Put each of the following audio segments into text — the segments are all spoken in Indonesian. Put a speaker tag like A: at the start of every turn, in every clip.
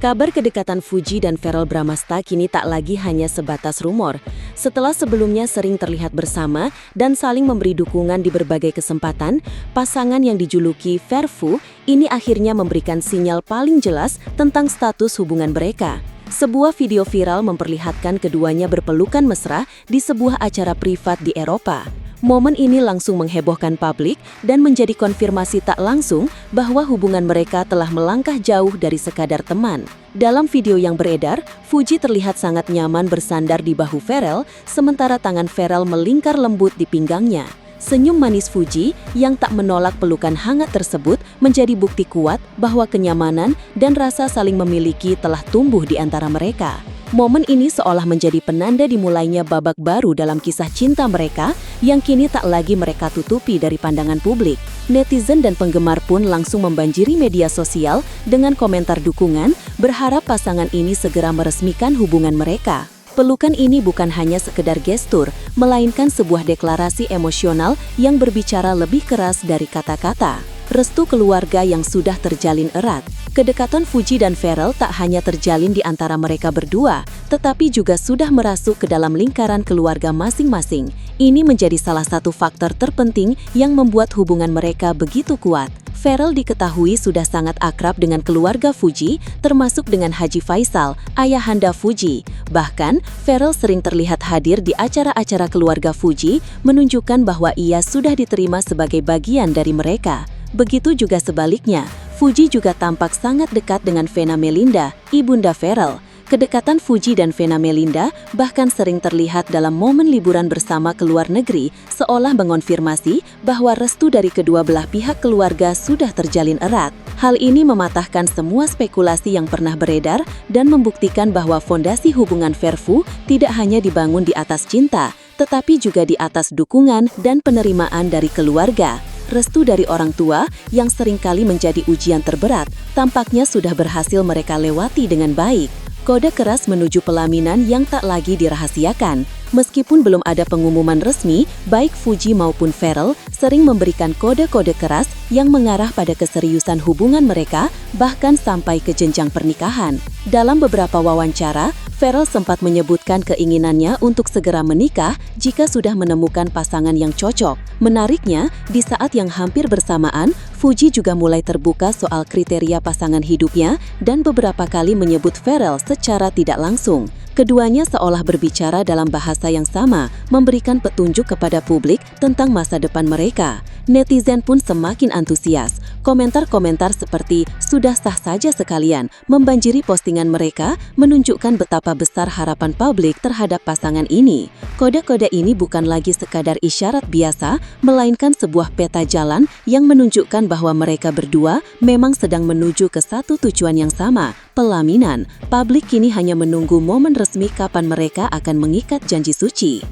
A: Kabar kedekatan Fuji dan Verrell Bramasta kini tak lagi hanya sebatas rumor. Setelah sebelumnya sering terlihat bersama dan saling memberi dukungan di berbagai kesempatan, pasangan yang dijuluki Verfu ini akhirnya memberikan sinyal paling jelas tentang status hubungan mereka. Sebuah video viral memperlihatkan keduanya berpelukan mesra di sebuah acara privat di Eropa. Momen ini langsung menghebohkan publik dan menjadi konfirmasi tak langsung bahwa hubungan mereka telah melangkah jauh dari sekadar teman. Dalam video yang beredar, Fuji terlihat sangat nyaman bersandar di bahu Verrell, sementara tangan Verrell melingkar lembut di pinggangnya. Senyum manis Fuji yang tak menolak pelukan hangat tersebut menjadi bukti kuat bahwa kenyamanan dan rasa saling memiliki telah tumbuh di antara mereka. Momen ini seolah menjadi penanda dimulainya babak baru dalam kisah cinta mereka yang kini tak lagi mereka tutupi dari pandangan publik. Netizen dan penggemar pun langsung membanjiri media sosial dengan komentar dukungan, berharap pasangan ini segera meresmikan hubungan mereka. Pelukan ini bukan hanya sekedar gestur, melainkan sebuah deklarasi emosional yang berbicara lebih keras dari kata-kata. Restu keluarga yang sudah terjalin erat. Kedekatan Fuji dan Verrell tak hanya terjalin di antara mereka berdua, tetapi juga sudah merasuk ke dalam lingkaran keluarga masing-masing. Ini menjadi salah satu faktor terpenting yang membuat hubungan mereka begitu kuat. Verrell diketahui sudah sangat akrab dengan keluarga Fuji, termasuk dengan Haji Faisal, ayahanda Fuji. Bahkan, Verrell sering terlihat hadir di acara-acara keluarga Fuji, menunjukkan bahwa ia sudah diterima sebagai bagian dari mereka. Begitu juga sebaliknya, Fuji juga tampak sangat dekat dengan Vena Melinda, ibunda Verrell. Kedekatan Fuji dan Vena Melinda bahkan sering terlihat dalam momen liburan bersama ke luar negeri, seolah mengonfirmasi bahwa restu dari kedua belah pihak keluarga sudah terjalin erat. Hal ini mematahkan semua spekulasi yang pernah beredar dan membuktikan bahwa fondasi hubungan Verfu tidak hanya dibangun di atas cinta, tetapi juga di atas dukungan dan penerimaan dari keluarga. Restu dari orang tua yang seringkali menjadi ujian terberat, tampaknya sudah berhasil mereka lewati dengan baik. Kode keras menuju pelaminan yang tak lagi dirahasiakan. Meskipun belum ada pengumuman resmi, baik Fuji maupun Verrell sering memberikan kode-kode keras yang mengarah pada keseriusan hubungan mereka, bahkan sampai ke jenjang pernikahan. Dalam beberapa wawancara, Verrell sempat menyebutkan keinginannya untuk segera menikah jika sudah menemukan pasangan yang cocok. Menariknya, di saat yang hampir bersamaan, Fuji juga mulai terbuka soal kriteria pasangan hidupnya dan beberapa kali menyebut Verrell secara tidak langsung. Keduanya seolah berbicara dalam bahasa yang sama, memberikan petunjuk kepada publik tentang masa depan mereka. Netizen pun semakin antusias. Komentar-komentar seperti "sudah sah saja sekalian" membanjiri postingan mereka, menunjukkan betapa besar harapan publik terhadap pasangan ini. Kode-kode ini bukan lagi sekadar isyarat biasa, melainkan sebuah peta jalan yang menunjukkan bahwa mereka berdua memang sedang menuju ke satu tujuan yang sama, pelaminan. Publik kini hanya menunggu momen resmi kapan mereka akan mengikat janji suci.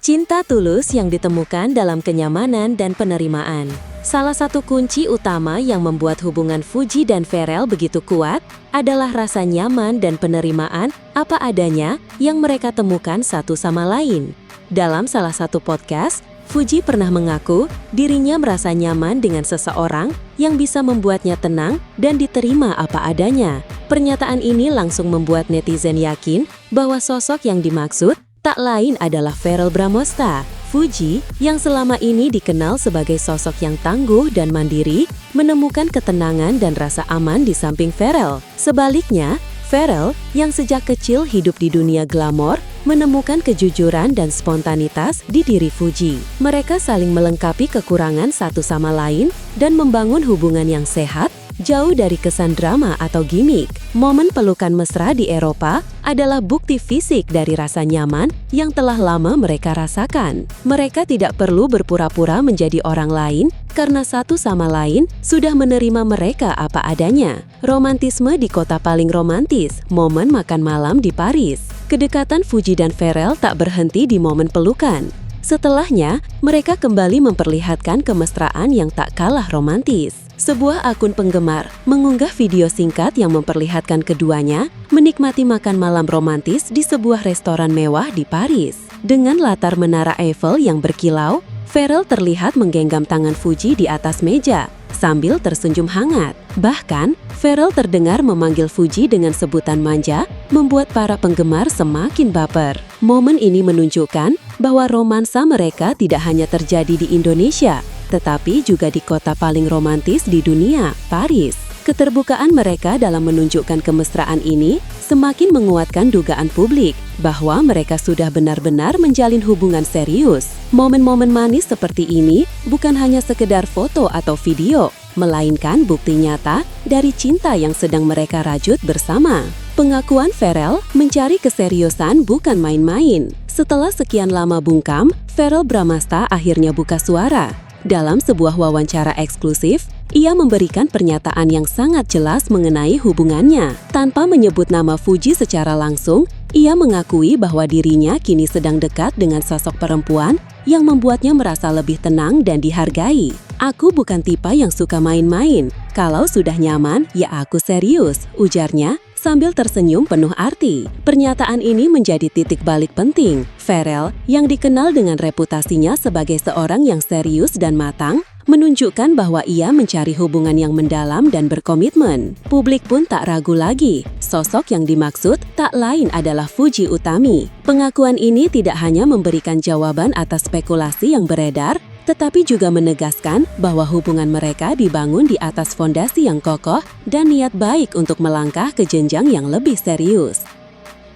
A: Cinta tulus yang ditemukan dalam kenyamanan dan penerimaan. Salah satu kunci utama yang membuat hubungan Fuji dan Verrell begitu kuat adalah rasa nyaman dan penerimaan apa adanya yang mereka temukan satu sama lain. Dalam salah satu podcast, Fuji pernah mengaku dirinya merasa nyaman dengan seseorang yang bisa membuatnya tenang dan diterima apa adanya. Pernyataan ini langsung membuat netizen yakin bahwa sosok yang dimaksud tak lain adalah Verrell Bramasta. Fuji, yang selama ini dikenal sebagai sosok yang tangguh dan mandiri, menemukan ketenangan dan rasa aman di samping Verrell. Sebaliknya, Verrell, yang sejak kecil hidup di dunia glamor, menemukan kejujuran dan spontanitas di diri Fuji. Mereka saling melengkapi kekurangan satu sama lain dan membangun hubungan yang sehat, jauh dari kesan drama atau gimmick. Momen pelukan mesra di Eropa adalah bukti fisik dari rasa nyaman yang telah lama mereka rasakan. Mereka tidak perlu berpura-pura menjadi orang lain karena satu sama lain sudah menerima mereka apa adanya. Romantisme di kota paling romantis, momen makan malam di Paris. Kedekatan Fuji dan Verrell tak berhenti di momen pelukan. Setelahnya, mereka kembali memperlihatkan kemesraan yang tak kalah romantis. Sebuah akun penggemar mengunggah video singkat yang memperlihatkan keduanya menikmati makan malam romantis di sebuah restoran mewah di Paris. Dengan latar menara Eiffel yang berkilau, Verrell terlihat menggenggam tangan Fuji di atas meja. sambil tersenyum hangat. Bahkan, Pharrell terdengar memanggil Fuji dengan sebutan manja, membuat para penggemar semakin baper. Momen ini menunjukkan bahwa romansa mereka tidak hanya terjadi di Indonesia, tetapi juga di kota paling romantis di dunia, Paris. Keterbukaan mereka dalam menunjukkan kemesraan ini semakin menguatkan dugaan publik bahwa mereka sudah benar-benar menjalin hubungan serius. Momen-momen manis seperti ini bukan hanya sekedar foto atau video, melainkan bukti nyata dari cinta yang sedang mereka rajut bersama. Pengakuan Pharrell mencari keseriusan bukan main-main. Setelah sekian lama bungkam, Verrell Bramasta akhirnya buka suara. Dalam sebuah wawancara eksklusif, ia memberikan pernyataan yang sangat jelas mengenai hubungannya. Tanpa menyebut nama Fuji secara langsung, ia mengakui bahwa dirinya kini sedang dekat dengan sosok perempuan yang membuatnya merasa lebih tenang dan dihargai. "Aku bukan tipe yang suka main-main. Kalau sudah nyaman, ya aku serius," ujarnya sambil tersenyum penuh arti. Pernyataan ini menjadi titik balik penting. Pharrell, yang dikenal dengan reputasinya sebagai seorang yang serius dan matang, menunjukkan bahwa ia mencari hubungan yang mendalam dan berkomitmen. Publik pun tak ragu lagi. Sosok yang dimaksud tak lain adalah Fuji Utami. Pengakuan ini tidak hanya memberikan jawaban atas spekulasi yang beredar, tetapi juga menegaskan bahwa hubungan mereka dibangun di atas fondasi yang kokoh dan niat baik untuk melangkah ke jenjang yang lebih serius.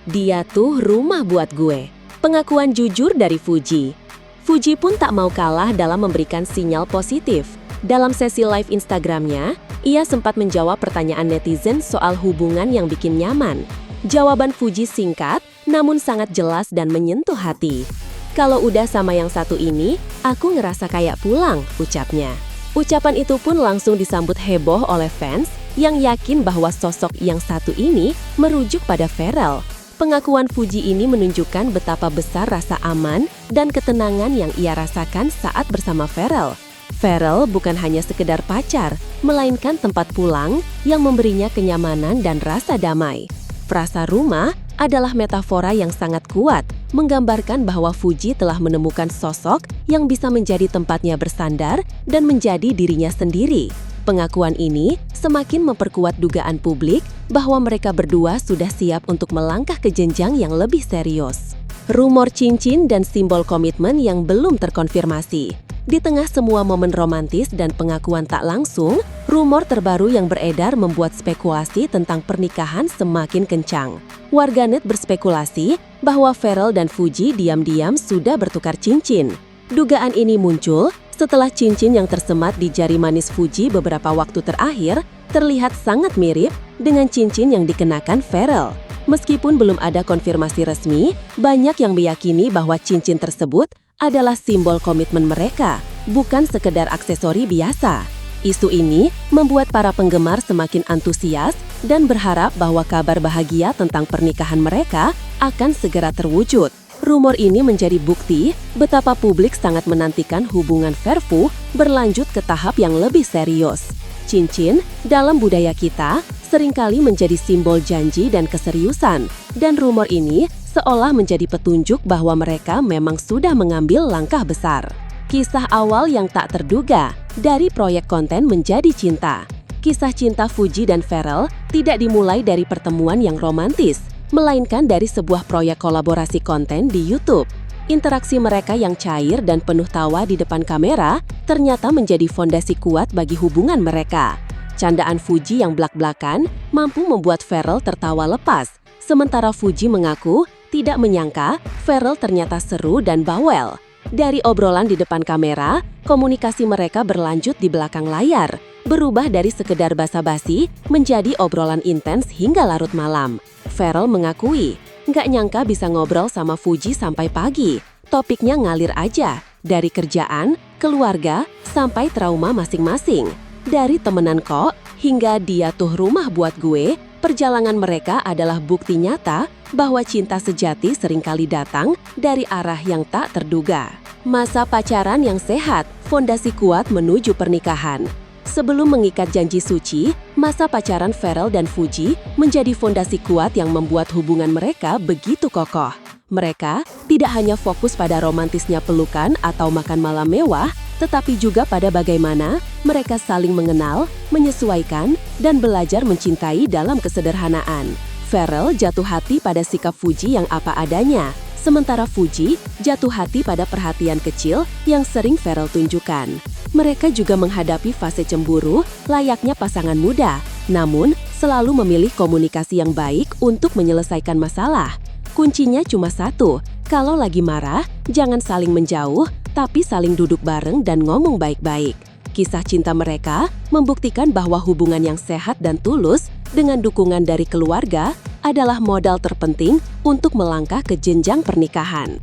A: "Dia tuh rumah buat gue." Pengakuan jujur dari Fuji. Fuji pun tak mau kalah dalam memberikan sinyal positif. Dalam sesi live Instagramnya, ia sempat menjawab pertanyaan netizen soal hubungan yang bikin nyaman. Jawaban Fuji singkat, namun sangat jelas dan menyentuh hati. "Kalau udah sama yang satu ini, aku ngerasa kayak pulang," ucapnya. Ucapan itu pun langsung disambut heboh oleh fans yang yakin bahwa sosok yang satu ini merujuk pada Pharrell. Pengakuan Fuji ini menunjukkan betapa besar rasa aman dan ketenangan yang ia rasakan saat bersama Pharrell. Pharrell bukan hanya sekedar pacar, melainkan tempat pulang yang memberinya kenyamanan dan rasa damai. Frasa rumah adalah metafora yang sangat kuat, menggambarkan bahwa Fuji telah menemukan sosok yang bisa menjadi tempatnya bersandar dan menjadi dirinya sendiri. Pengakuan ini semakin memperkuat dugaan publik bahwa mereka berdua sudah siap untuk melangkah ke jenjang yang lebih serius. Rumor cincin dan simbol komitmen yang belum terkonfirmasi. Di tengah semua momen romantis dan pengakuan tak langsung, rumor terbaru yang beredar membuat spekulasi tentang pernikahan semakin kencang. Warganet berspekulasi bahwa Pharrell dan Fuji diam-diam sudah bertukar cincin. Dugaan ini muncul setelah cincin yang tersemat di jari manis Fuji beberapa waktu terakhir terlihat sangat mirip dengan cincin yang dikenakan Pharrell. Meskipun belum ada konfirmasi resmi, banyak yang meyakini bahwa cincin tersebut adalah simbol komitmen mereka, bukan sekedar aksesori biasa. Isu ini membuat para penggemar semakin antusias dan berharap bahwa kabar bahagia tentang pernikahan mereka akan segera terwujud. Rumor ini menjadi bukti betapa publik sangat menantikan hubungan Verfu berlanjut ke tahap yang lebih serius. Cincin dalam budaya kita seringkali menjadi simbol janji dan keseriusan, dan rumor ini seolah menjadi petunjuk bahwa mereka memang sudah mengambil langkah besar. Kisah awal yang tak terduga, dari proyek konten menjadi cinta. Kisah cinta Fuji dan Pharrell tidak dimulai dari pertemuan yang romantis, melainkan dari sebuah proyek kolaborasi konten di YouTube. Interaksi mereka yang cair dan penuh tawa di depan kamera ternyata menjadi fondasi kuat bagi hubungan mereka. Candaan Fuji yang blak-blakan mampu membuat Pharrell tertawa lepas, sementara Fuji mengaku tidak menyangka Pharrell ternyata seru dan bawel. Dari obrolan di depan kamera, komunikasi mereka berlanjut di belakang layar, berubah dari sekedar basa-basi menjadi obrolan intens hingga larut malam. Pharrell mengakui, nggak nyangka bisa ngobrol sama Fuji sampai pagi. Topiknya ngalir aja, dari kerjaan, keluarga, sampai trauma masing-masing. Dari temenan kok, hingga dia tuh rumah buat gue, perjalanan mereka adalah bukti nyata bahwa cinta sejati seringkali datang dari arah yang tak terduga. Masa pacaran yang sehat, fondasi kuat menuju pernikahan. Sebelum mengikat janji suci, masa pacaran Pharrell dan Fuji menjadi fondasi kuat yang membuat hubungan mereka begitu kokoh. Mereka tidak hanya fokus pada romantisnya pelukan atau makan malam mewah, tetapi juga pada bagaimana mereka saling mengenal, menyesuaikan, dan belajar mencintai dalam kesederhanaan. Farrell jatuh hati pada sikap Fuji yang apa adanya, sementara Fuji jatuh hati pada perhatian kecil yang sering Farrell tunjukkan. Mereka juga menghadapi fase cemburu layaknya pasangan muda, namun selalu memilih komunikasi yang baik untuk menyelesaikan masalah. Kuncinya cuma satu, kalau lagi marah, jangan saling menjauh, tapi saling duduk bareng dan ngomong baik-baik. Kisah cinta mereka membuktikan bahwa hubungan yang sehat dan tulus dengan dukungan dari keluarga adalah modal terpenting untuk melangkah ke jenjang pernikahan.